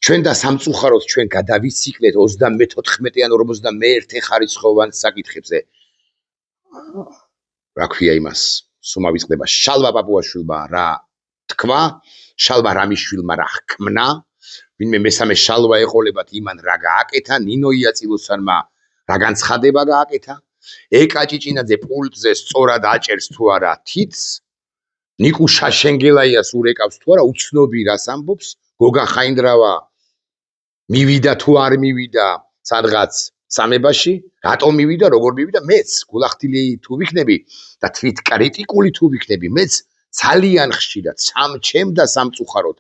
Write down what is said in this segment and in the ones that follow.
ჩვენ და სამწუხაროდ ჩვენ გადავიციკლეთ 34 ან 51 ხარისხოვან საკითხებზე. რა ქვია იმას? სუმა ვიწყდება შალვა პაპუაშვილმა რა თქვა, შალვა რამიშვილმა რა ჰქმნა, ვინმე მესამე შალვა ეყოლებათ იმან რა გააკეთა, ნინო იაწილოსანმა რა განცხადება გააკეთა, ეკა ჭიჭინაძე პულტზე სწორად აჭერს თუ არა თითს, ნიკუ შაშენგელაიას ურეკავს თუ არა, უცნობი რას ამბობს, გოგა ხაინდრავა მივიდა თუ არ მივიდა სადღაც სამებაში, რატომ მივიდა, როგორ მივიდა, მეც გულახდილი თუ ვიქნები და თვით კრიტიკული თუ ვიქნები, მეც ძალიან ხშირად სამჩემ და სამწუხაროდ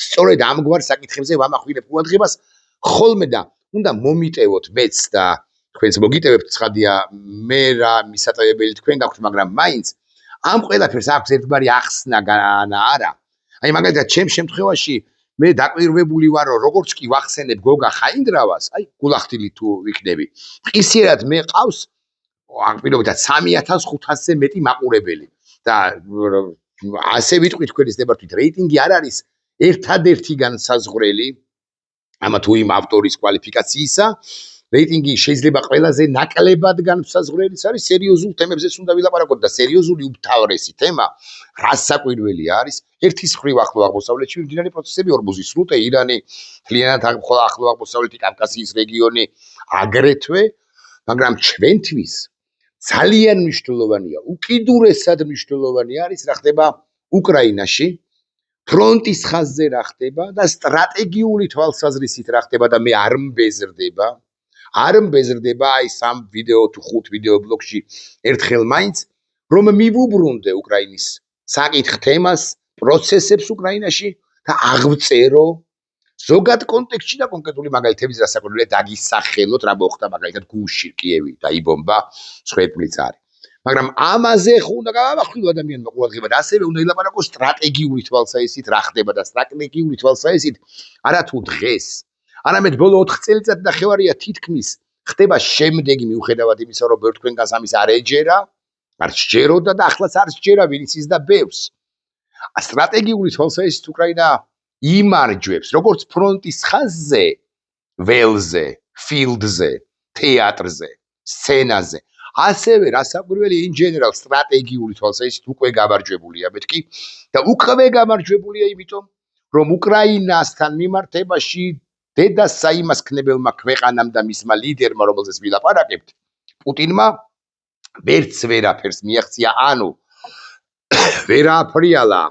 სწორედ ამგვარ საკითხებზე ვამახვილებ ყურადღებას ხოლმე და უნდა მომიტევოთ მეც და თქვენც მოგიტევებთ ცხადია მე რა მისაწევებელი თქვენ გაქვთ, მაგრამ მაინც ამ ყველაფერს აქვს ერთგვარი ახსნა განა არა. აი მაგალითად ჩემ შემთხვევაში მე დაკვირვებული ვარ რომ როგორც კი ვახსენებ გოგა ხაინდრავას, აი გულახდილი თუ ვიქნები, ყისიერად მე ყავს ამ პირობითად 3500-ზე მეტი მაყურებელი და ასე ვიტყვი თქვენის ნებართვით რეიტინგი არ არის ერთადერთი განსაზღვრელი ამა თუ იმ ავტორის კვალიფიკაციისა, რეიტინგი შეიძლება ყველაზე ნაკლებად განსაზღვრელი არის სერიოზულ თემებზეც უნდა ვილაპარაკოთ და სერიოზული უმთავრესი თემა რას საკვირველი არის ერთის მხრივ ახლო აღმოსავლეთში მიმდინარე პროცესები, ორმუზის სრუტე, ირანი, მთლიანად ახლო აღმოსავლეთი, კავკასიის რეგიონი აგრეთვე, მაგრამ ჩვენთვის ძალიან მნიშვნელოვანია, უკიდურესად მნიშვნელოვანი არის რა ხდება უკრაინაში, ფრონტის ხაზზე რა ხდება და სტრატეგიული თვალსაზრისით რა ხდება და მე არ მბეზრდება აი 3 ვიდეო თუ 5 ვიდეო ბლოგში ერთხელ მაინც რომ მივუბრუნდე უკრაინის საკითხ თემას, პროცესებს უკრაინაში და აღწერო ზოგად კონტექსტში და კონკრეტული მაგალითების რასაკვირველია დაგისახელოთ რა მოხდა მაგალითად გუშინ კიევი დაიბომბა სვეტლიცარი. მაგრამ ამაზე ხო უნდა გავამახვილო ადამიანმა ყურადღება და ასევე უნდა ილაპარაკოს სტრატეგიული თვალსაზრისით რა ხდება და სტრატეგიული თვალსაზრისით არა თუ დღეს, არამედ ბოლო 4 წელიწად და ხევარია თითქმის ხდება შემდეგი მიუხედავად იმისა რომ ბევრ თქვენგანს ამის არ ეჯერა, არ სჯეროდა და ახლაც არ სჯერა ვინც ის და ბევრს. სტრატეგიული თვალსაზრისით უკრაინა იმარჯვებს როგორც ფრონტის ხაზზე, ველზე, ფილდზე, თეატრზე, სცენაზე, ასევე რასაკვირველი in general სტრატეგიული თვალსაზრისით უკვე გამარჯვებულია მეთქი და უკვე გამარჯვებულია იმიტომ რომ უკრაინასთან მიმართებაში დედა საიმას ქნებელმა ქვეყანამ და მისმა ლიდერმა რომელზეც ვილაპარაკებთ პუტინმა ვერც ვერაფერს მიაღწია, ანუ ვერაფრიალა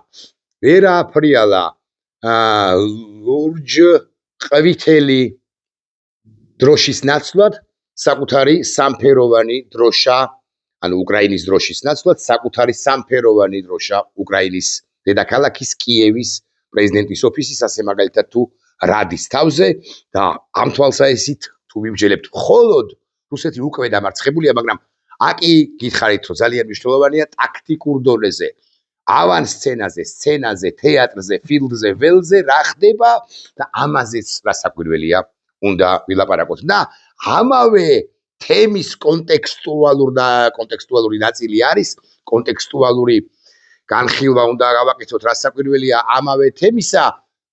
ლურჯ ყვითელი დროშის ნაცვლად საკუთარი სამფეროვანი დროშა, ანუ უკრაინის დროშის ნაცვლად საკუთარი სამფეროვანი დროშა უკრაინის დედაქალაქის კიევის პრეზიდენტის ოფისის, ასე მაგალითად თუ რადის თავზე და ამ თვალსაზრისით თუ ვიმჯელებთ მხოლოდ რუსეთი უკვე დამარცხებულია, მაგრამ აკი გითხარით რომ ძალიან მნიშვნელოვანია ტაქტიკურ დონეზე ავანსცენაზე, სცენაზე, თეატრზე, ფილდზე, ველზე რა ხდება და ამაზეც რასაკვირველია უნდა ვილაპარაკოთ და ამავე თემის კონტექსტუალური ნაწილი არის, კონტექსტუალური განხილვა უნდა გავაკეთოთ რასაკვირველია ამავე თემისა,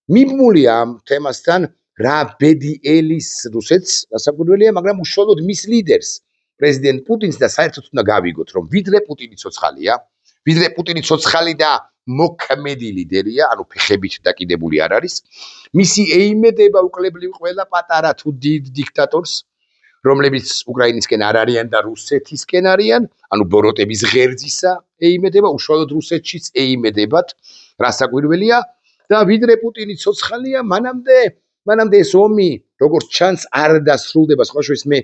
მიბმულია ამ თემასთან რა ბედი ელის რუსეთს რასაკვირველია, მაგრამ უშუალოდ მის ლიდერს პრეზიდენტ პუტინს და საერთოდ უნდა გავიგოთ რომ ვიდრე პუტინი ცოცხალია, ვიდრე პუტინი ცოცხალი და მოქმედი ლიდერია, ანუ ფეხებით დაკიდებული არ არის, მისი ეიმედება უკლებლივ ყველა პატარა თუ დიდ დიქტატორს, რომლებიც უკრაინისკენ არ არიან და რუსეთისკენ არიან, ანუ ბოროტების ღერძისა ეიმედება, უშუალოდ რუსეთშიც ეიმედებათ, რასაკვირველია და ვიდრე პუტინი ცოცხალია, მანამდე ეს ომი, როგორც ჩანს, არ დასრულდება, სხვა შორის მე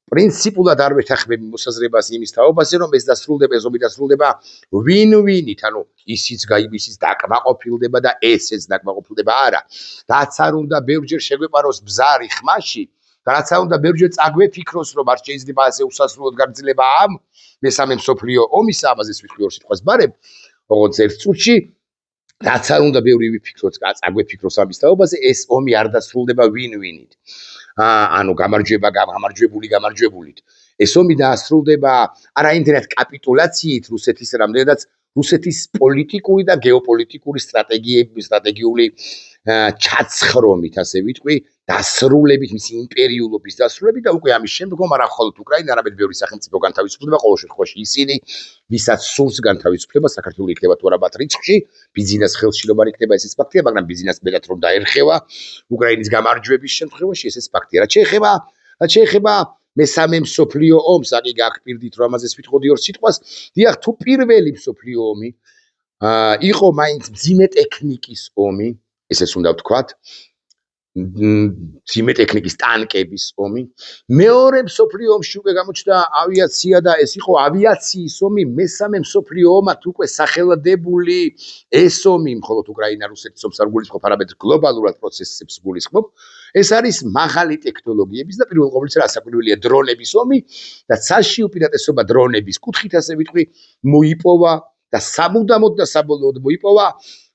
პრინციპულად არ ვეთანხმები მოსაზრებას იმის თაობაზე, რომ ეს ომი დასრულდება win-win-ით, ანუ ისიც დაკმაყოფილდება და ესეც დაკმაყოფილდება არა. რაც არ უნდა ბევრჯერ შეგვეპაროს ბზარი ხმაში, და რაც არ უნდა ბევრჯერ წაგვეფიქროს, რომ არ შეიძლება ასე უსასრულოდ გაგრძელება ამ მესამე მსოფლიო ომის, ამაზეც ვიტყვი 2 სიტყვას ბარებ, როგორც ერთ წუთში, რაც არ უნდა ბევრი ვიფიქროთ, წაგვეფიქროს ამის თაობაზე, ეს ომი არ დასრულდება win-win-ით. ანუ გამარჯვებულით. ეს ომი დაასრულდება არა იმდენად კაპიტულაციით რუსეთის, რამდენადაც რუსეთის პოლიტიკური და გეოპოლიტიკური სტრატეგიული ჩაცხრომით, ასე ვიტყვი, დასრულებით, მისი იმპერიულობის დასრულებით და უკვე ამის შემდგომ არა მხოლოდ უკრაინა, არამედ ბევრი სახელმწიფო განთავისუფლდება, ყოველ შემთხვევაში ისინი, ვისაც სურს განთავისუფლება, საქართველოს იქნება თუ არა მათ რიცხვში, ბიზნეს ხელშილობა იქნება ესეც ფაქტია, მაგრამ ბიზნეს მეტად რომ დაერხევა უკრაინის გამარჯვების შემთხვევაში ესეც ფაქტია. რაც შეეხება მესამე მსოფლიო ომს, აგი გაგპირდით რომ ამაზეც ვიტყოდი ორ სიტყვას, დიახ, თუ პირველი მსოფლიო ომი იყო მაინც მძიმე ტექნიკის ომი, ესეც უნდა ვთქვათ, მძიმე ტექნიკის ტანკების ომი. მეორე მსოფლიო ომში უკვე გამოჩნდა ავიაცია და ეს იყო ავიაციის ომი. მესამე მსოფლიო ომად უკვე სახელადებული ეს ომი, მხოლოდ უკრაინა რუსეთის ომს არ გულისხმობ, არამედ გლობალურად პროცესებს გულისხმობ. ეს არის მაღალი ტექნოლოგიების და პირველ ყოვლისა რასაკვირველია დრონების ომი და ცაში უპირატესობა დრონების კუთხით, ასე ვიტყვი, მოიპოვა და სამუდამოდ და საბოლოოდ მოიპოვა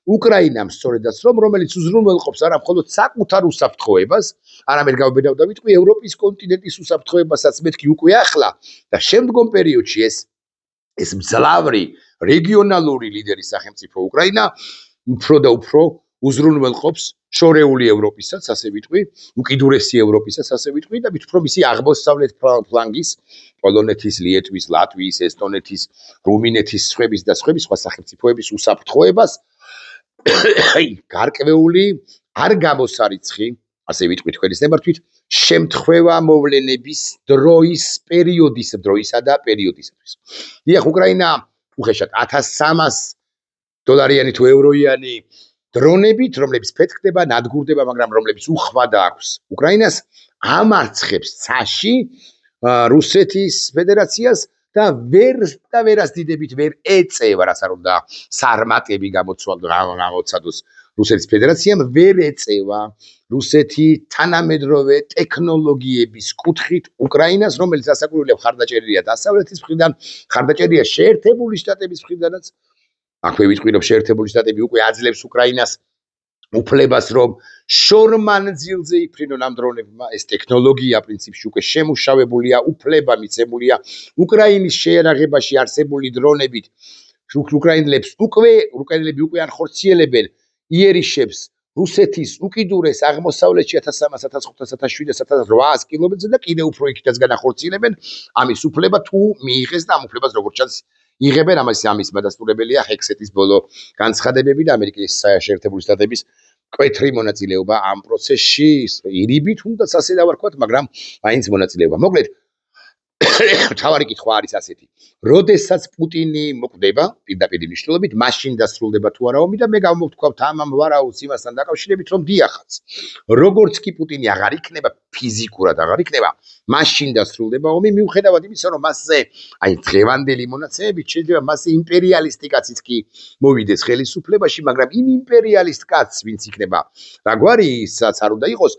უკრაინამ სწორედაც რომ რომელიც უზრუნველყოფს არა მხოლოდ საკუთარ უსაფრთხოებას, არამედ გავბედავ და ვიტყვი ევროპის კონტინენტის უსაფრთხოებასაც მეთქი უკვე ახლა და შემდგომ პერიოდში ეს მძლავრი რეგიონალური ლიდერი სახელმწიფო უკრაინა უფრო და უფრო უზრუნველყოფს შორეული ევროპისაც, ასე ვიტყვი, უკიდურესი ევროპისაც, ასე ვიტყვი და მით უფრო მისი აღმოსავლეთ ფლანგის, პოლონეთის, ლიეტვის, ლატვიის, ესტონეთის, რუმინეთის, სხვების და სხვების სხვა სახელმწიფოების უსაფრთხოებას გარკვეული არ გამოსარიცხი, ასე ვიტყვი თქვენის ნებართვით, შემთხვევა მოვლენების დროისა და პერიოდისათვის. დიახ, უკრაინა უხეშად $1300 თუ ევროიანი დრონებით, რომლებიც ფეთქდება, ნადგურდება, მაგრამ რომლებიც უხვადა აქვს უკრაინას, ამარცხებს ცაში რუსეთის ფედერაციას და ვერას დიდებით ვერ ეწევა, რაც არ უნდა სარმატები გამოცადოს რუსეთის ფედერაციამ, ვერ ეწევა რუსეთი თანამედროვე ტექნოლოგიების კუთხით უკრაინას, რომელიც ასაკურველია ხარდაჭერილია დასავლეთის მხრიდან, ხარდაჭერილია შეერთებული შტატების მხრიდანაც. აქვე ვიტყვი რომ შეერთებული შტატები უკვე აძლევს უკრაინას უფლებას რომ შორმანძილზე იფრინონ ამ დრონებმა. ეს ტექნოლოგია პრინციპში უკვე შემუშავებულია, უფლება მიცემულია უკრაინის შეერაღებაში არსებული დრონებით. უკრაინელები უკვე არ ხორციელებენ იერიშებს რუსეთის უკიდურეს აღმოსავლეთში 1300, 1500, 1700 კილომეტრზე და კიდევ უფრო იქითაც განახორციელებენ. ამის უფლება თუ მიიღეს და ამ უფლებას როგორც ჩანს იღებენ, ამის მადასტურებელია ჰექსეთის ბოლო განცხადებები და ამერიკის შეერთებული შტატების მკვეთრი მონაწილეობა ამ პროცესში, ირიბით თუნდაც ასე დავარქვათ, მაგრამ მაინც მონაწილეობა. მოკლედ, თავარი კითხვა არის ასეთი. როდესაც პუტინი მოკვდება, პირდაპირ მნიშვნელობით, მაშინ დასრულდება თუ არა ომი და მე გამოვთქვავთ ამ ვარაუდს იმასთან დაკავშირებით, რომ დიახაც. როგორც კი პუტინი აღარ იქნება, ფიზიკურად აღარ იქნება, მაშინ დასრულდება ომი, მიუხედავად იმისა, რომ მასზე, აი დღევანდელი მონაცემებით შეიძლება მასზე იმპერიალისტი კაციც კი მოვიდეს ხელისუფლებაში, მაგრამ იმ იმპერიალისტ კაცს, ვინც იქნება, რაგვარი ისაც არ უნდა იყოს,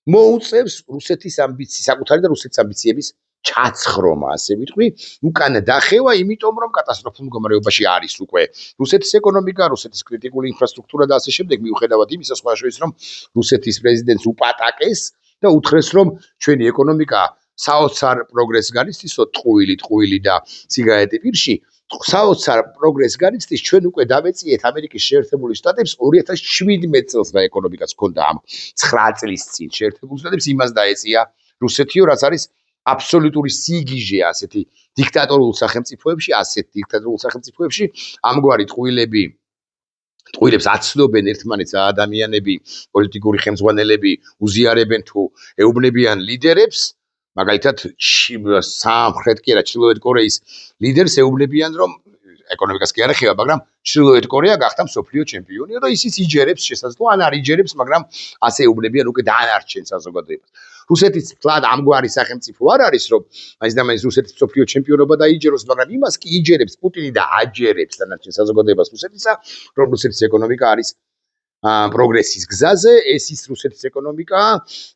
მოუწევს რუსეთის ამბიციების, საკუთარი და რუსეთის ამბიციების ჩაცხრომა, ასე ვიტყვი, უკან დახევა, იმიტომ რომ კატასტროფულ მდგომარეობაში არის უკვე რუსეთის ეკონომიკა, რუსეთის კრიტიკული ინფრასტრუქტურა და ასე შემდეგ, მიუხედავად იმისა, სხვა შორის რომ რუსეთის პრეზიდენტს უპატაკეს და უთხრეს, რომ ჩვენი ეკონომიკა საოცარ პროგრესს განიცდისო, ტყუილი და სიგარეტი პირში, საოცარ პროგრესს განიცდის, ჩვენ უკვე დავეწიეთ ამერიკის შეერთებული შტატებს 2017 წელს რა ეკონომიკაც ჰქონდა ამ 9 წლის წინ შეერთებულ შტატებს იმას დაეწია რუსეთიო, რაც არის აბსოლუტური სიგიჟე ასეთი დიქტატორულ სახელმწიფოებში, ამგვარი ტყუილებს აცნობენ ერთმანეთს ადამიანები, პოლიტიკური ხელმძღვანელები უზიარებენ თუ ეუბნებიან ლიდერებს, მაგალითად სამხრეთ კი არა, ჩრდილოეთ კორეის ლიდერს ეუბნებიან, რომ ეკონომიკას კი არ ეხება, მაგრამ ჩრდილოეთ კორეა გახდა მსოფლიო ჩემპიონი და ისიც იჯერებს შესაძლოა, ან არ იჯერებს, მაგრამ ასე ეუბნებიან უკვე დანარჩენ საზოგადოებას. რუსეთის თლად ამგვარი სახელმწიფო არ არის, რომ მაინც და მაინც რუსეთის მსოფლიო ჩემპიონობა დაიჯეროს, მაგრამ იმას კი იჯერებს პუტინი და აჯერებს დანარჩენ საზოგადოებას რუსეთისა, რომ რუსეთის ეკონომიკა არის პროგრესის გზაზე, ეს ის რუსეთის ეკონომიკა,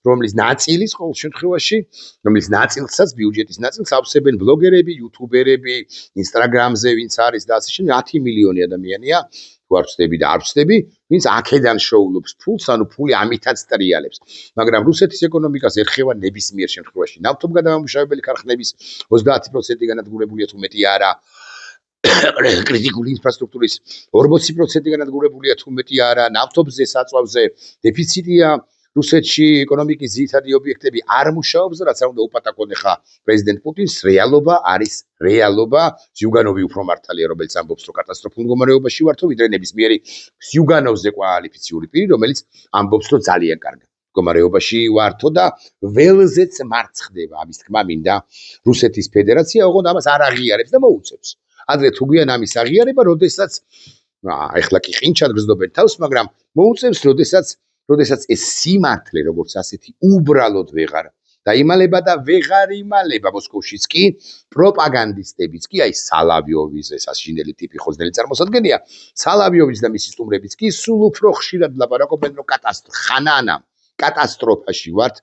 რომლის ნაწილის ყოველ შემთხვევაში, რომლის ნაწილსაც, ბიუჯეტის ნაწილს ავსებენ ბლოგერები, იუთუბერები, ინსტაგრამზე ვინც არის და ასე შემდეგ 10 მილიონი ადამიანია, თუ არ ვწდები და არ ვწდები, ვინც აქედან შოულობს ფულს, ანუ ფული ამითაც ტრიალებს. მაგრამ რუსეთის ეკონომიკას ერხევა ნებისმიერ შემთხვევაში ნავთობგადამამუშავებელი ქარხნების 30% განადგურებულია თუ მეტი არა. კრიტიკული ინფრასტრუქტურის 40% განადგურებულია თუ მეტი არა, ნავთობზე, საწვავზე დეფიციტია. რუსეთში ეკონომიკის ძირითადი ობიექტები არ მუშაობს, რაც არ უნდა უპატაკონ ხა პრეზიდენტ პუტინს. რეალობა არის რეალობა. ზიუგანოვი უფრო მართალია, რომელიც ამბობს, რომ კატასტროფულ მდგომარეობაში ვართო, ვიდრე ნებისმიერი ზიუგანოვზე კვალიფიციური პირი, რომელიც ამბობს, რომ ძალიან კარგი მდგომარეობაში ვართო და ველზეც მარცხდება. ამის თქმა მინდა რუსეთის ფედერაცია, ოღონდ ამას არ აღიარებს და მოუწევს. ადრე თუ გვიან ამის აღიარება, როდესაც ეხლა კი ყინჩად გრძნობენ თავს, მაგრამ მოუწევს, როდესაც ეს სიმართლე როგორც ასეთი უბრალოდ ვეღარ დაიმალება და ვეღარ იმალება მოსკოვშიც კი პროპაგანდისტებიც კი, აი სალავიოვის ეს ასშინელი ტიპი ხოზნელი წარმოსადგენია, სალავიოვის და მისი სტუმრებიც კი სულ უფრო ხშირად ლაპარაკობენ, რომ კატასტროფაში ვართ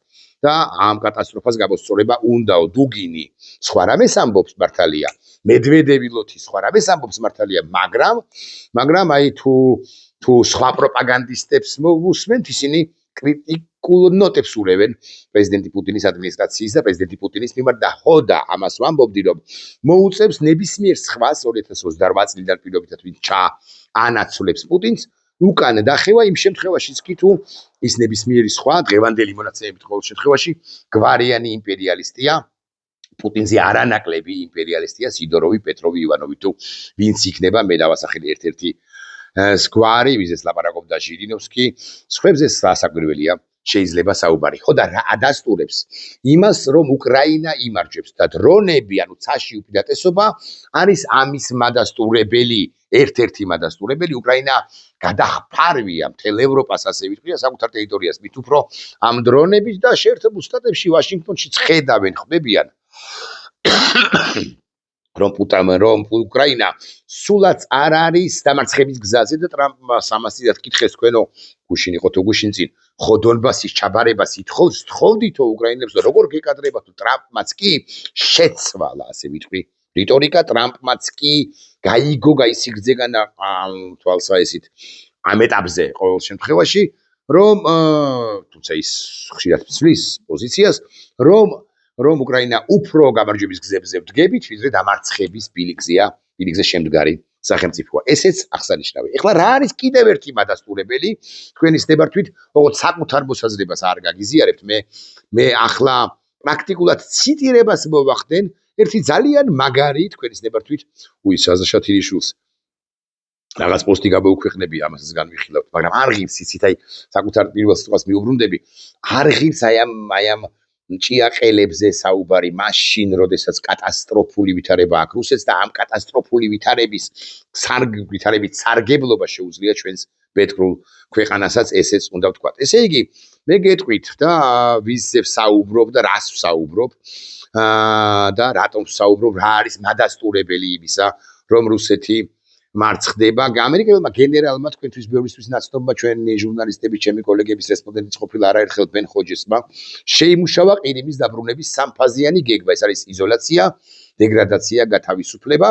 და ამ კატასტროფას გამოსწორება უნდაო. დუგინი სხვა რამეს ამბობს მართალია, მედვედევი ლოთი სხვა რამეს ამბობს მართალია, მაგრამ აი თუ სხვა პროპაგანდისტებს მოусმენთ, ისინი კრიტიკულ ნოტებს ურევენ პრეზიდენტი პუტინის ადმინისტრაციის და პრეზიდენტი პუტინის მიმართ და ხოდა ამას ვამბობდი, რომ მოუწევს ნებისმიერ სხვას 2028 წლიდან პირობითად ვინც ჩაანაცვლებს პუტინს უკან დახევა იმ შემთხვევაშიც კი თუ ის ნებისმიერი სხვა დღევანდელი მონაცემებით ყოველ შემთხვევაში გვარიანი იმპერიალისტია, პუტინზე არანაკლები იმპერიალისტია, სიდოროვი, პეტროვი, ივანოვი თუ ვინც იქნება, მე დავასახელე ერთ-ერთი სგვარი, ვიზეს ლაპარაკობდა ჟირინოვსკი, სხვებზე სასაკვირველია შეიძლება საუბარი. ხო და რა ადასტურებს იმას, რომ უკრაინა იმარჯვებს და დრონები, ანუ ცაში უპირატესობა არის ამის მადასტურებელი, ერთ-ერთი მადასტურებელი. უკრაინა გადახფარვია მთელ ევროპას, ასე ვიტყვია, საკუთარ ტერიტორიას, მით უფრო ამ დრონებით და შეერთებულ შტატებში, ვაშინგტონში ხედავენ, ხდებიან რომ უკრაინა სულაც არ არის დამარცხების გზაზე და ტრამპმა სამასიდად კითხეს თქვენო გუშინ იყო თუ გუშინ წინ ხო დონბასის ჩაბარებას თხოვდითო უკრაინელებს და როგორ გეკადრებათ თუ ტრამპმაც კი შეცვალა, ასე ვიტყვი, რიტორიკა ტრამპმაც კი გაიგო გაისიგრძეგან თვალსა ესით ამ ეტაპზე ყოველ შემთხვევაში, რომ თუმცა ის ხშირად ცვლის პოზიციას, რომ უკრაინა უფრო გამარჯვების გზებზე ვდგებით, ვიდრე დამარცხების ბილიკზე შემდგარი სახელმწიფოა. ესეც აღსანიშნავია. ეხლა რა არის კიდევ ერთი მადასტურებელი, თქვენის ნებართვით, ოღონდ საკუთარ მოსაზრებას არ გაგიზიარებთ, მე ახლა პრაქტიკულად ციტირებას მოვახდენ ერთი ძალიან მაგარი თქვენის ნებართვით, უისა ზაშათირიშვილს რაღაც პოსტი გამოუქვეყნები, ამასაც განვიხილავთ, მაგრამ არ ღირს იცით, აი საკუთარ პირველ სიტყვას მიუბრუნდები, არ ღირს აი ამ ჭიაყელებზე საუბარი, მაშინ, როდესაც კატასტროფული ვითარება აქვს რუსეთს და ამ კატასტროფული ვითარების სარგებლობა შეუძლია ჩვენს ბედღრულ ქვეყანასაც, ესეც უნდა ვთქვათ. ესე იგი, მე გეტყვით და ვიზზე ვსაუბრობ და რას ვსაუბრობ და რატომ ვსაუბრობ, რა არის მადასტურებელი იმისა, რომ რუსეთი მარცხდება. ამერიკელმა გენერალმა, თქვენთვის ბევრისთვის ნაცნობმა, ჩვენი ჟურნალისტები, ჩემი კოლეგების რესპონდენტიც ყოფილა არაერთხელ ბენ ხოჯესმა, შეიმუშავა ყირიმის დაბრუნების სამფაზიანი გეგმა. ეს არის იზოლაცია, დეგრადაცია, გათავისუფლება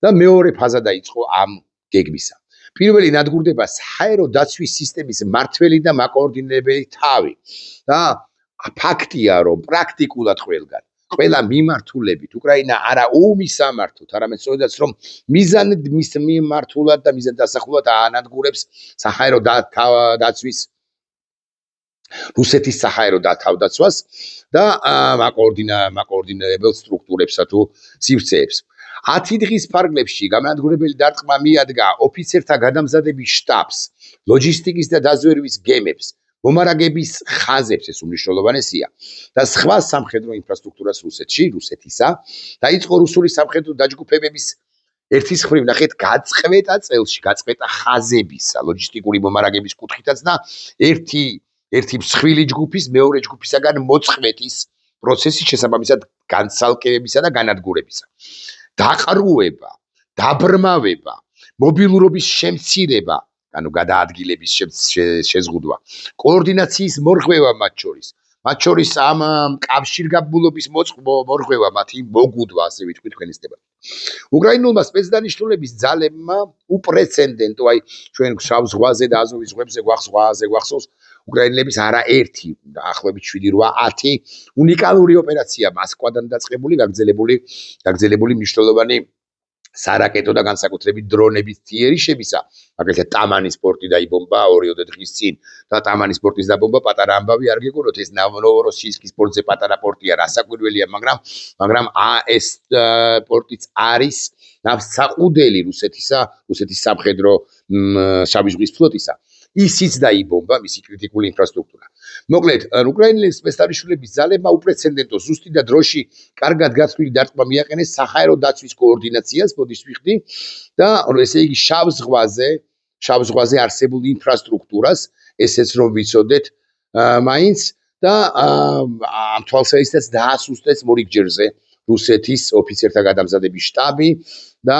და მეორე ფაზა დაიწყო ამ გეგმისა. პირველი ნადგურდება საერო დაცვის სისტემის მმართველი და მაკოორდინებელი თავი და ფაქტია, რომ პრაქტიკულად ყველა მიმართულებით უკრაინა არა უმისამართოდ, არამედ სწორედაც რომ მიზანად მის მიმართულად და მიზან დასახულად ანადგურებს საჰაერო დაცვის რუსეთის საჰაერო თავდაცვას და მაკოორდინებელ სტრუქტურებსა თუ სივრცეებს. 10 დღის ფარგლებში განადგურებელი დარტყმა მიადგა ოფიცერთა გადამზადების შტაბს, ლოჯისტიკის და დაზვერვის გემებს, მომარაგების ხაზებს, ეს უმნიშვნელოვანესია და სხვა სამხედრო ინფრასტრუქტურას რუსეთისა, დაიწყო რუსული სამხედრო დაჯგუფებების ერთის მხრივ ნახეთ გაწყვეტა წელში, გაწყვეტა ხაზებისა, ლოჯისტიკური მომარაგების კუთხითაც და ერთი მსხვილი ჯგუფის მეორე ჯგუფისაგან მოწყვეტის პროცესის შესაბამისად განცალკევებისა და განადგურებისა. დაყრუება, დაბრმავება, მობილურობის შემცირება, ანუ გადაადგილების შეზღუდვა, კოორდინაციის მორღვევა მათ შორის ამ კავშირგაბმულობის მორღვევა, მათი მოგუდვა, ასე ვიტყვი თქვენის ნებართვით. უკრაინულმა სპეცდანიშნულების ძალებმა უპრეცედენტო, აი ჩვენ შავ ზღვაზე და აზოვის ზღვებზე გვახსოვს უკრაინელების არაერთი, დაახლოებით 7-8 უნიკალური ოპერაცია მოსკოვიდან დაწყებული, გაგრძელებული მნიშვნელოვანი სარაკეტო და განსაკუთრებით დრონების თიერიშებისა, მაგალითად ტამანის პორტი დაიბომბა 2 დღის წინ და ტამანის პორტის დაბომბვა პატარა ამბავი არ გეკუროთ, ეს ნოვოროსიისკის პორტზე პატარა პორტია, რასაკვირველია, მაგრამ ეს პორტიც არის ნავსაყუდელი რუსეთის სამხედრო შავი ზღვის ფლოტისა. ისიც დაიბომბა მისი კრიტიკული ინფრასტრუქტურა. მოკლედ, უკრაინელი სპეცდანიშნულების ძალებმა უპრეცედენტო ზუსტი და დროში კარგად გაცვლილი დარტყმა მიაყენეს საჰაერო დაცვის კოორდინაციას, ბოდიშ ვიხდი და ესე იგი შავ ზღვაზე არსებულ ინფრასტრუქტურას, ესეც რომ ვიცოდეთ მაინც და ამ თვალსაზრისითაც დაასუსტეს მორიგჯერზე რუსეთის ოფიცერთა გადამზადების შტაბი და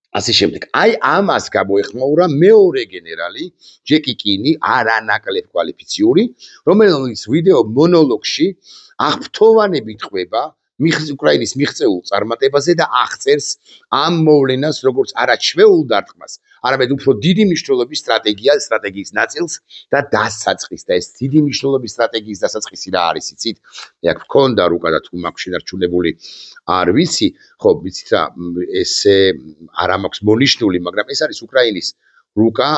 ასე შემდეგ. აი ამას გამოეხმაურა მეორე გენერალი ჯეკი კინი, არანაკლებ კვალიფიციური, რომელიც ვიდეო მონოლოგში აღფრთოვანებით ყვება უკრაინის მიღწეულ წარმატებაზე და აღწერს ამ მოვლენას როგორც არა ჩვეულ დარტყმას, არამედ უფრო დიდი მნიშვნელობის სტრატეგიის ნაწილს და დასაწყის და ეს დიდი მნიშვნელობის სტრატეგიის დასაწყისი რა არის იცით? მე აქ მქონდა რუკა და თუ მაქვს შენარჩუნებული არ ვიცი, ხო, ვიცით რა, ესე არ მაქვს მონიშნული, მაგრამ ეს არის უკრაინის რუკა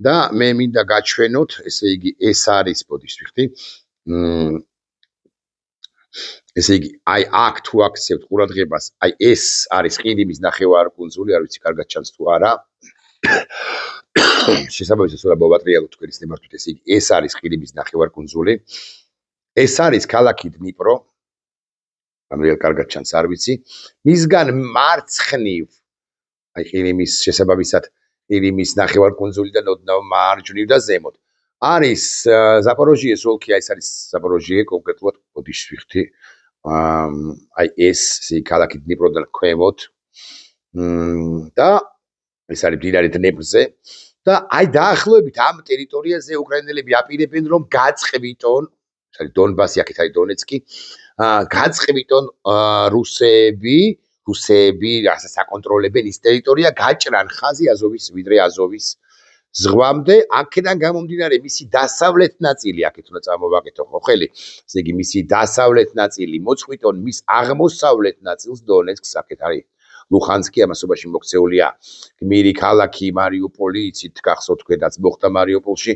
და მე მინდა გაჩვენოთ, ესე იგი ეს არის ბოდიშ ვიხდი. ესე იგი, აი აქ თუ აქცევთ ყურადღებას, აი ეს არის ყირიმის ნახევარკუნძული, არ ვიცი კარგად ჩანს თუ არა. შესაბამისად, სულ მოვატრიალოთ თქვენის ნებართვით, ესე იგი, ეს არის ყირიმის ნახევარკუნძული. ეს არის ქალაქი დნიპრო. ამერიკა კარგად ჩანს, არ ვიცი. მისგან მარცხნივ, აი ყირიმის შესაბამისად, ყირიმის ნახევარკუნძული და ოდნავ მარჯვნივ და ზემოთ. არის ზაპოროჟიეს ოლქი, ეს არის ზაპოროჟიე კონკრეტულად ბოდიშ ვიხდი. აი ეს ქალაქი დნიპროდან ქვემოთ და ეს არის მდინარე დნეპრზე და აი დაახლოებით ამ ტერიტორიაზე უკრაინელები აპირებენ რომ გაწყვითონ, ეს არის დონბასი, აქეთ არის დონეცკი, გაწყვითონ რუსები რასაც აკონტროლებენ ის ტერიტორია, გაჭრან ხაზი ვიდრე აზოვის ზღვამდე, აქედან გამომდინარე მისი დასავლეთ ნაწილი, აქეთ უნდა წამოვაკეთო ხო ხელი, ესე იგი მისი დასავლეთ ნაწილი მოწყვიტონ მის აღმოსავლეთ ნაწილს დონეცკს, აქეთ არის ლუხანსკი, ამასობაში მოქცეულია გმირი ქალაქი მარიუპოლი, იცით გახსოვთ თქვენაც მოხდა მარიუპოლში,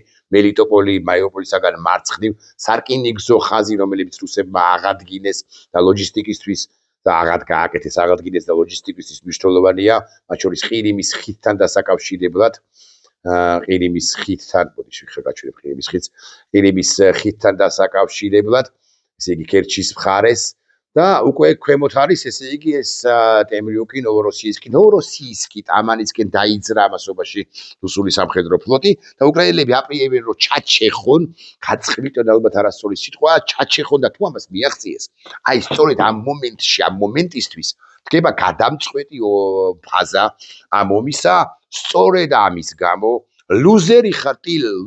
მარიუპოლისაგან მარცხნივ სარკინიგზო ხაზი, რომელიც რუსებმა აღადგინეს და ლოჯისტიკისთვის და გააკეთეს აღადგინეს და ლოჯისტიკისთვის მნიშვნელოვანია, მათ შორის ყირიმის ხიდთან დასაკავშირებლად. ყირიმის ხიდთან, ბოდიშ ვიხევ ყირიმის ხიდს, ყირიმის ხიდთან დასაკავშირებლად, ესე იგი ქერჩის მხარეს და უკვე ქვემოთ არის, ესე იგი ეს ტემრიუკი, ნოვოროსიისკი, ტამანისკენ დაიძრა ამასობაში რუსული სამხედრო ფლოტი და უკრაინელები აპირებენ რომ ჩაჩეხონ, გაწყვითონ ალბათ არასწორი სიტყვა, ჩაჩეხონ და თუ ამას მიაღწიეს. აი სწორედ ამ მომენტისთვის დგება გადამწყვეტი ფაზა ამ ომისა, სწორედ ამის გამო ლუზერი ხარ,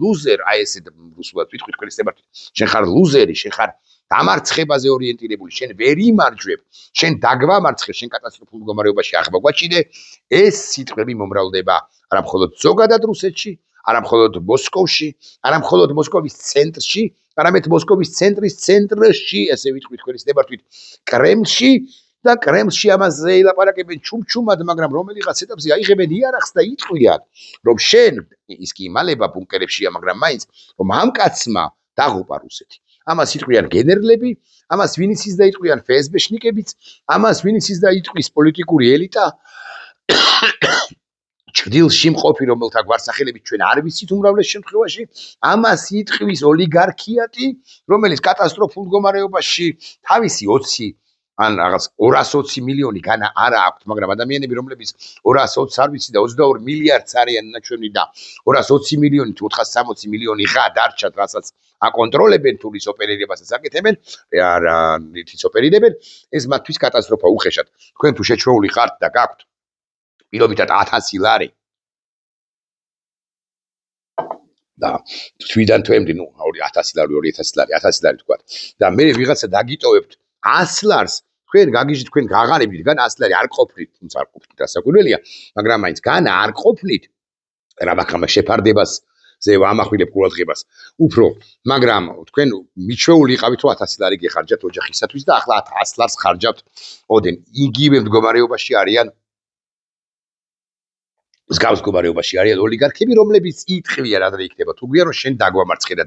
ლუზერ, აი ესე რუსულად ვიტყვი თქვენის ნებართვით, შენ ხარ ლუზერი, შენ ხარ დამარცხებაზე ორიენტირებული, შენ ვერ იმარჯვებ, შენ დაგვამარცხე, შენ კატასტროფულ მდგომარეობაში აღმოგვაჩინე, ეს სიტყვები მომრავლდება არა მხოლოდ ზოგადად რუსეთში, არა მხოლოდ მოსკოვში, არა მხოლოდ მოსკოვის ცენტრში, არამედ მოსკოვის ცენტრის ცენტრში, ესე ვიტყვი თქვენის ნებართვით, კრემლში და კრემლში ამაზე ელაპარაკებენ ჩუმჩუმად, მაგრამ რომელიღაც ეტაპზე აიღებენ იარაღს და იტყვიან, რომ შენ ის კი იმალება ბუნკერებშია, მაგრამ მაინც რომ ამ კაცმა დაღუპა რუსეთი. ამას იტყვიან გენერლები, ამას ვინ იცის და იტყვიან ფსბ-შნიკებიც, ამას ვინ იცის და იტყვის პოლიტიკური ელიტა. ჭრდილში მყოფი, რომელთა გვარსახელებით ჩვენ არ ვიცით უმრავლეს შემთხვევაში, ამას იტყვის ოლიგარქიატი, რომელიც კატასტროფულ მდგომარეობაში თავისი 20 ან რაღაც 220 მილიონი განა არა აქვთ, მაგრამ ადამიანები, რომლებიც 220 არ ვიცი და 22 მილიარდს არიან ნაჩვენი და 220 მილიონი თუ 460 მილიონი ღა დარჩათ, რასაც აკონტროლებენ თუ ის ოპერირებასაც აკეთებენ, რითიც ოპერირებენ, ეს მათთვის კატასტროფა უხეშად. თქვენ თუ შეჩვეული ხართ და გაქვთ პირობითად 1000 ლარი და თვიდან თვემდე, 1000 ლარი, 2000 ლარი, 1000 ლარი თქვა და მე ვიღაცა დაგიტოვებთ 100 ლარს, თქვენ გაგიჟით, თქვენ გაღარიბდით, გან 100 ლარი არ ყოფნით, თუმცა არ ყოფნით, რასაკვირველია, მაგრამ მაინც გან არ ყოფნით, რა მაგ შეფარდებას ზე ამახვილებ ყურადღებას უფრო, მაგრამ თქვენ მიჩვეული იყავით რომ 1000 ლარი გეხარჯათ ოჯახისათვის და ახლა 100 ლარს ხარჯავთ ოდენ. იგივე მდგომარეობაში არიან მსგავს მდგომარეობაში არიან ოლიგარქები, რომლებიც იტყვიან ადრე იქნება თუ გვიან რომ შენ დაგვამარცხე და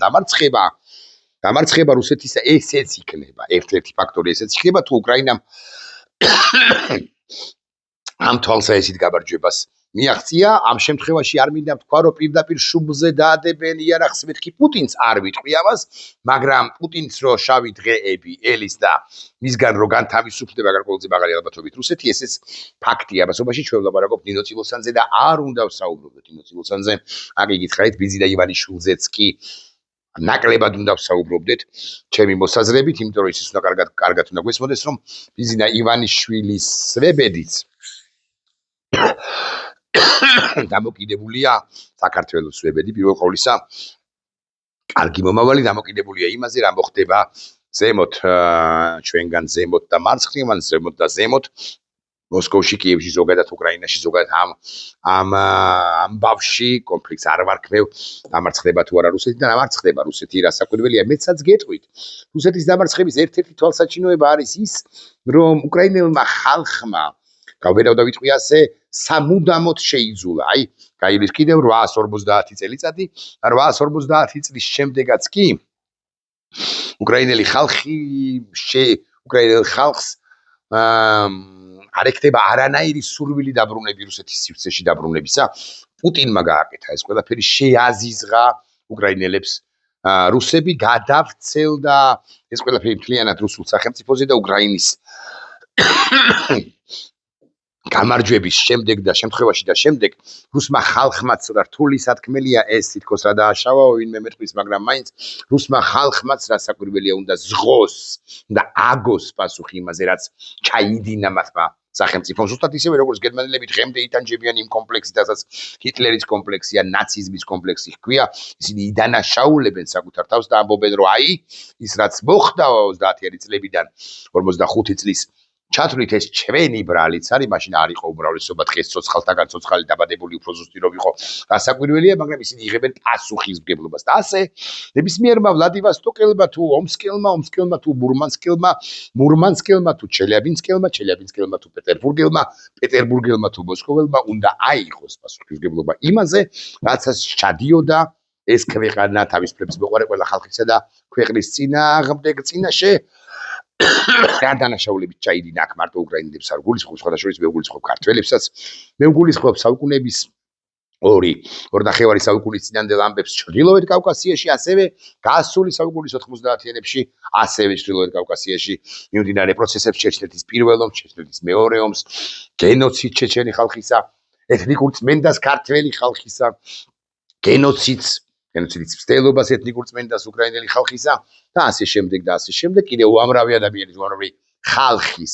დამარცხება რუსეთისა ესეც იქნება ერთ-ერთი ფაქტორი ესეც იქნება თუ უკრაინამ ამ თვალსაჩინო გამარჯვებას მიაღწია ამ შემთხვევაში არ მინდა თქვა რომ პირდაპირ შუბლზე დაადებენ იარაღს მეთქი პუტინს არ ვიტყვი ამას მაგრამ პუტინს რო შავი დღეები ელის და მისგან რო განთავისუფლდება გარკვეულწილად მაგარი ალბათობით რუსეთი ესეც ფაქტია ამასობაში ჩვენ ვლაპარაკობთ ნინო წილოსანზე და არ უნდა ვსაუბრობდეთ ნინო წილოსანზე აქ იგითხარით ბიზი და ივანიშვილზეც კი ნაკლებად უნდა ვსაუბრობდეთ ჩემი მოსაზრებით იმიტომ რომ ის უნდა კარგად უნდა გვესმოდეს რომ ბიზი და ივანიშვილის სვებედიც დამოკიდებულია საქართველოს სვებედი პირველ ყოვლისა კარგი მომავალი დამოკიდებულია იმაზე რა მოხდება ზემოთ ჩვენგან ზემოთ და მარცხნივ ზემოთ და ზემოთ მოსკოვში კიევში ზოგადად უკრაინაში ზოგადად ამ ბავში კონფლიქტს არ ვარქმევ დამარცხდება თუ არა რუსეთი და დამარცხდება რუსეთი რასაკვირველია მეცაც გეტყვით რუსეთის დამარცხების ერთ-ერთი თვალსაჩინოება არის ის რომ უკრაინელმა ხალხმა გავბერავ და ვიტყვი ასე სამუდამოდ შეიძულა აი გაივლის კიდევ 850 წელიწადი 850 წლის შემდეგაც კი უკრაინელი ხალხს არ ეკეთება არანაირი სურვილი დაბრუნები რუსეთის სივრცეში დაბრუნებისა პუტინმა გააკეთა ეს ყველაფერი შეაზიზღა უკრაინელებს რუსები გადავცელდა ეს ყველაფერი მთლიანად რუსულ სახელმწიფოზე და უკრაინის გამარჯვების შემდეგ და შემთხვევაში და შემდეგ რუსმა ხალხმაც რთული სათქმელია ეს თითქოს რა დააშავა ვინმე მეტყვის მაგრამ მაინც რუსმა ხალხმაც რასაკვირველია უნდა ზღოს და აგოს პასუხი იმაზე რაც ჩაიდინა მათმა სახელმწიფომ ზუსტად ისევე როგორც გერმანელები დღემდე იტანჯებიან იმ კომპლექსით რასაც ჰიტლერის კომპლექსი ან ნაციზმის კომპლექსი ჰქვია ისინი იდანაშაულებენ საკუთარ თავს და ამბობენ რომ აი ის რაც მოხდა 30-იანი წლებიდან 45 წლის ჩათვლით ეს ჩვენი ბრალიც არის მაშინ არ იყო უმრავლესობა დღეს ცოცხალთაგან ცოცხალი დაბადებული უფრო ზუსტი რომ იყო გასაკვირველია მაგრამ ისინი იღებენ პასუხისმგებლობას და ასე ნებისმიერმა ვლადივოსტოკელმა თუ ომსკელმა თუ მურმანსკელმა თუ ჩელიაბინსკელმა თუ პეტერბურგელმა თუ მოსკოველმა უნდა აიღოს პასუხისმგებლობა იმაზე რაცაც ჩადიოდა ეს ქვეყანა თავის ფლებს მოყარე ყველა ხალხისა და ქვეყნის წინაშე რა დანაშაულებით ჩაიდინა აქ მარტო უკრაინელებს არ გულისხმობ სხვადასხვა მე ვგულისხმობ ქართველებსაც მე ვგულისხმობ საუკუნეების ორი ნახევარი საუკუნის წინანდელ ამბებს ჩრდილოეთ კავკასიაში ასევე გასული საუკუნის 90-იანებში ასევე ჩრდილოეთ კავკასიაში მიმდინარე პროცესებს ჩეჩნეთის პირველ ომს ჩეჩნეთის მეორე ომს გენოციდ ჩეჩენი ხალხისა ეთნიკურ წმენდას ქართველი ხალხისა გენოციდის მცდელობას ეთნიკურ წმენდას უკრაინელი ხალხისა და ასე შემდეგ კიდევ უამრავი ადამიანის უამრავი ხალხის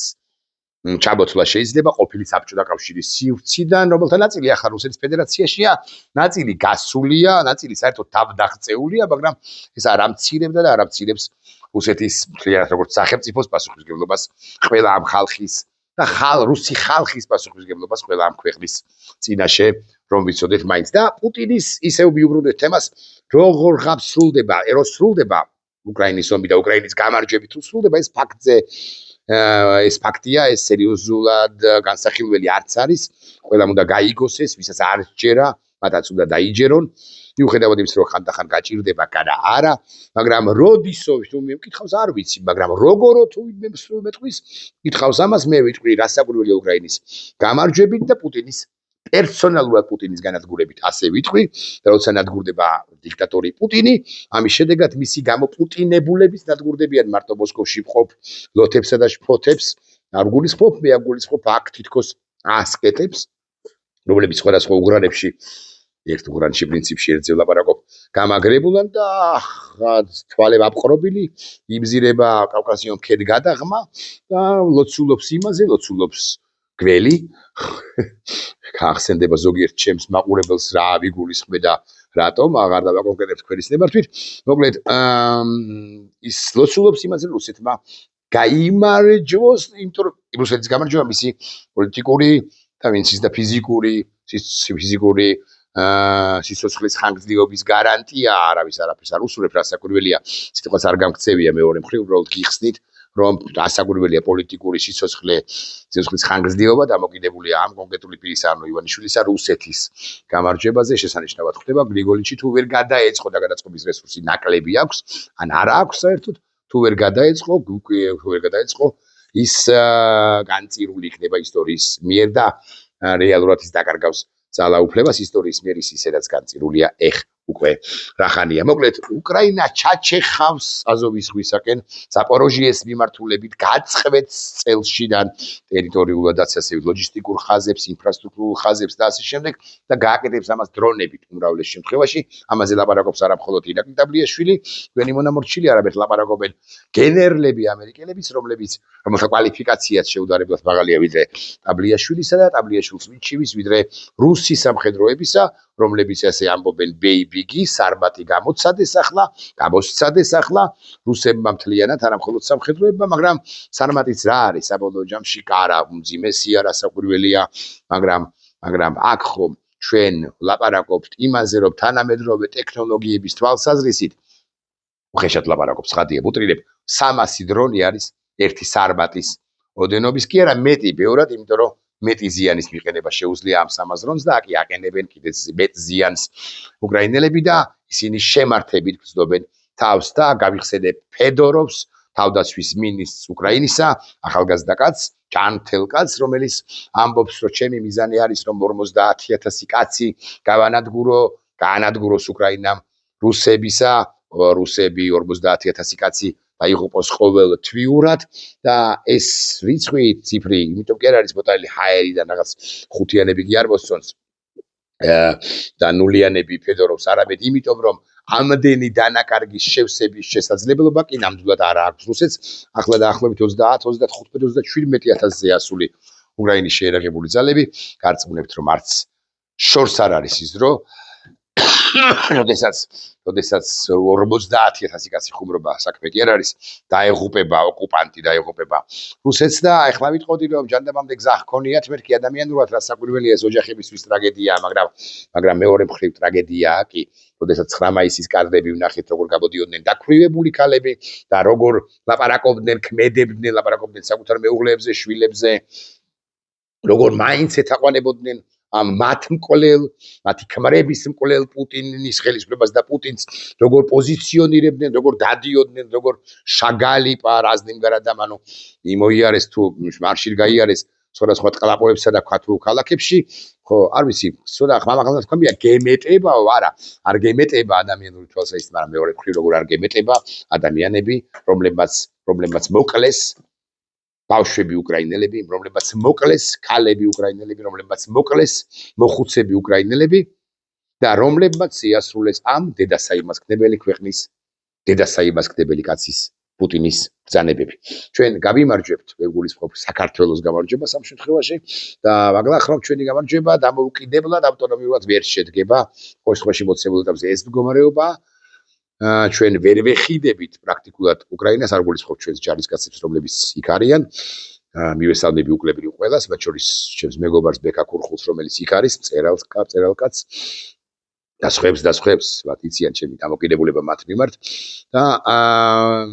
ჩაბოცვლა შეიძლება ყოფილი საბჭოთა კავშირის სივრციდან რომელთა ნაწილი ახლა რუსეთის ფედერაციაშია ნაწილი გასულია ნაწილი საერთოდ თავდაღწეულია მაგრამ ეს არ ამცირებდა და არ ამცირებს რუსეთის მთლიანად როგორც სახელმწიფოს პასუხისმგებლობას ყველა ამ ხალხის და რუსი ხალხის პასუხისმგებლობას ყველა ამ ქვეყნის წინაშე რომ ვიცოდეთ მაინც და პუტინის ისევ მიუბრუნდეთ თემას როგორ სრულდება უკრაინის ომი და უკრაინის გამარჯვებით თუ სრულდება ეს ფაქტია ეს სერიოზულად განსახილველი არც არის ყველამ უნდა გაიგოს ეს ვისაც არ სჯერა მათაც უნდა დაიჯერონ მიუხედავად იმისა რომ ხანდახან გაჭირდება გადა არა მაგრამ როდისო თუ მე მკითხავს არ ვიცი მაგრამ როგორო თუ მეტყვის მკითხავს ამას მე ვიტყვი რასაკვირველია უკრაინის გამარჯვებით და პუტინის პერსონალურად პუტინის განადგურებით ასე ვიტყვი და როცა ნადგურდება დიქტატორი პუტინი ამის შედეგად მისი გამოპუტინებულების ნადგურდებიან მარტო მოსკოვში მყოფ ლოთებსა და შფოთებს არ გულისხმობ მე არ გულისხმობ აქ თითქოს ასკეტებს რომლებიც სხვადასხვა უგრანებში ერთ უგრანში პრინციპში ერთზე ვლაპარაკობ გამაგრებულან და თვალებ აპყრობილი იბზირება კავკასიონ ქედ გადაღმა და ლოცულობს იმაზე ლოცულობს გველი ხახსენდება ზოგიერთ ჩემს მაყურებელს რა ვიგულისხმე და რატომ აღარ დავაკონკრეტებს ქვერის ნებართვით მოკლედ ის ლოცულობს იმაზე რუსეთმა გაიმარჯვოს იმიტომ რომ რუსეთის გამარჯვება მისი პოლიტიკური და ვინც ის და ფიზიკური სიცოცხლის ხანგრძლივობის გარანტია არავის არაფერს არ უსურვებს რასაკვირველია სიტყვას არ გამქცევია მეორე მხრივ უბრალოდ გიხსნით რომ ასაკვირველია პოლიტიკური სიცოცხლის ხანგრძლივობა დამოკიდებულია ამ კონკრეტული პირის ანუ ივანიშვილისა რუსეთის გამარჯვებაზე შესანიშნავად ხდება გრიგოლიჩი თუ ვერ გადაეწყო და გადაწყობის რესურსი ნაკლები აქვს ან არა აქვს საერთოდ თუ ვერ გადაეწყო ის განწირული იქნება ისტორიის მიერ და რეალურად ის დაკარგავს ძალაუფლებას ისტორიის მიერ ისედაც განწირულია უკვე რახანია. მოკლედ, უკრაინა ჩაჩეხავს აზოვის ზღვისაკენ ზაპოროჟიეს მიმართულებით გაწყვეტს წელშიდან ტერიტორიულადაც ასევე ლოჯისტიკურ ხაზებს, ინფრასტრუქტურულ ხაზებს და ასე შემდეგ და გააკეთებს ამას დრონებით უმრავლეს შემთხვევაში. ამაზე ლაპარაკობს არა მხოლოდ ირაკლი ტაბლიაშვილი, ჩვენი მონამორჩილი, არამედ ლაპარაკობენ გენერლები ამერიკელებიც, რომელთა კვალიფიკაციაც შეუდარებლად მაღალია ვიდრე ტაბლიაშვილისა და ტაბლიაშვილს მიჩივის ვიდრე რუსი სამხედროებისა, რომლებიც ასე ამბობენ ბეიბიგი, სარბატი გამოცადეს ახლა, რუსებმა მთლიანად, არა მხოლოდ სამხედროებმა, მაგრამ სარმატიც რა არის საბოლოო ჯამში კარა, უმძიმესია, რასაკვირველია, მაგრამ აქ ხომ ჩვენ ლაპარაკობთ იმაზე, რომ თანამედროვე ტექნოლოგიების თვალსაზრისით, უხეშად ლაპარაკობთ, ცხადია, ვუტრირებ, 300 დრონი არის ერთი სარბატის ოდენობის კი არა მეტი, ბევრად, იმიტომ რომ მეტი ზიანის მიყენება შეუძლია ამ 300 დრონს და აკი აყენებენ კიდეც მეტ ზიანს უკრაინელები და ისინი შემართებით გრძნობენ თავს და გავიხსენებ ფედოროვს, თავდაცვის მინისტრს უკრაინისა, ახალგაზრდა კაცს, ჯანმრთელ კაცს, რომელიც ამბობს, რომ ჩემი მიზანი არის, რომ 50,000 კაცი გაანადგუროს უკრაინამ რუსები 50,000 კაცი დაიღუპოს ყოველთვიურად და ეს რიცხვი ციფრი, იმიტომ კი არ არის მოტანილი ჰაერიდან რაღაც ხუთიანები კი არ მოსწონს და ნულიანები ფედოროვს, არამედ იმიტომ რომ ამდენი დანაკარგის შევსების შესაძლებლობა კი ნამდვილად არ აქვს რუსეთს. ახლა დაახლოებით 30,000-35,000-ზე ასული უკრაინის შეერაღებული ძალები, გარწმუნებთ რომ არც შორს არ არის ის დრო, როდესაც 50,000 კაცი ხუმრობა საქმე კი არ არის, ოკუპანტი დაეღუპება რუსეთს და ახლა ვიტყოდი რომ ჯანდაბამდე გზა ჰქონიათ, მერქი ადამიანურად რასაკვირველია ეს ოჯახებისთვის ტრაგედია, მაგრამ მეორე მხრივ ტრაგედიაა კი, როდესაც 9 მაისის კადრები ვნახეთ, როგორ გამოდიოდნენ დაქვრივებული ქალები და როგორ ლაპარაკობდნენ საკუთარ მეუღლეებზე, შვილებზე, როგორ მაინც ეთაყვანებოდნენ მათი ქმრების მკვლელ პუტინის ხელისუფლებას და პუტინს როგორ პოზიციონირებდნენ, როგორ დადიოდნენ, როგორ შაგალიპა რაზნიმგარადამ, ანუ იმოიარეს თუ მარშირ გაიარეს სხვადასხვა ტყლაპოებსა და ქართულ ქალაქებში, ხო, არ ვიცი, ცოტა ხმამაღალად თქვია, გემეტებაო, არა, არ გემეტება ადამიანური თვალსაზრისით, მაგრამ მეორე მხრივ როგორ არ გემეტება ადამიანები, რომლებმაც მოკლეს ბავშვები უკრაინელები, რომლებმაც მოკლეს ქალები უკრაინელები, რომლებმაც მოკლეს მოხუცები უკრაინელები და რომლებმაც იასრულეს ამ დედასაიმასკნებელი ქვეყნის დედასაიმასკნებელი კაცის პუტინის ბრძანებები. ჩვენ გავიმარჯვებთ, ვეგულისხმობ საქართველოს გამარჯვებას ამ შემთხვევაში და ვაგლახავთ ჩვენი გამარჯვება დამოუკიდებლად ავტონომიურად ვერ შედგება, ყოველ შემთხვევაში მოცემულ ეტაპზე ეს მდგომარეობა ჩვენ ვერ ვეხიდებით პრაქტიკულად უკრაინას, არ გულისხმობ ჩვენს ჯარისკაცებს, რომლებიც იქ არიან. მივესალმები უკლებრივ ყველას, მათ შორის ჩემს მეგობარს ბექა ქურხულს, რომელიც იქ არის, მწერალკაც და სხვებს, მათ იციან ჩემი დამოკიდებულება მათ მიმართ და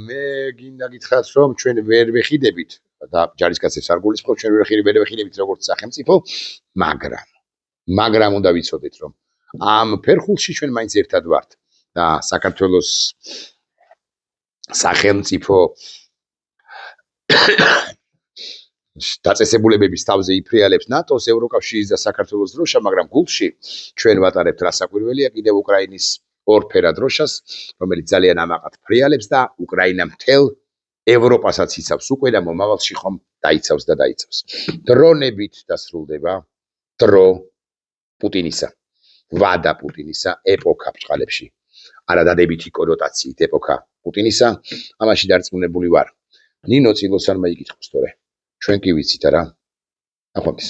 მე გინდა გითხრათ, რომ ჩვენ ვერ ვეხიდებით და ჯარისკაცებს არ გულისხმობ, ჩვენ ვერ ვეხიდებით როგორც სახელმწიფო, მაგრამ უნდა ვიცოდეთ, რომ ამ ფერხულში ჩვენ მაინც ერთად ვართ. და საქართველოს სახელმწიფო დაწესებულებების თავზე იფრიალებს ნატოს, ევროკავშირის და საქართველოს დროშა, მაგრამ გულში ჩვენ ვატარებთ რასაკვირველია კიდევ უკრაინის ორფერად დროშას, რომელიც ძალიან ამაყად ფრიალებს და უკრაინა მთელ ევროპასაც იცავს უკვე და მომავალში ხომ დაიცავს და დაიცავს. დრონებით დასრულდება დრო პუტინისა, ვადა პუტინისა ეპოქა ბჭყალებში. არა დადებითი კონოტაციით ეპოქა პუტინისა, ამაში დარწმუნებული ვარ. ნინო წილოსანმა იკითხოს თორე. ჩვენ კი ვიცით არა. ახვამის.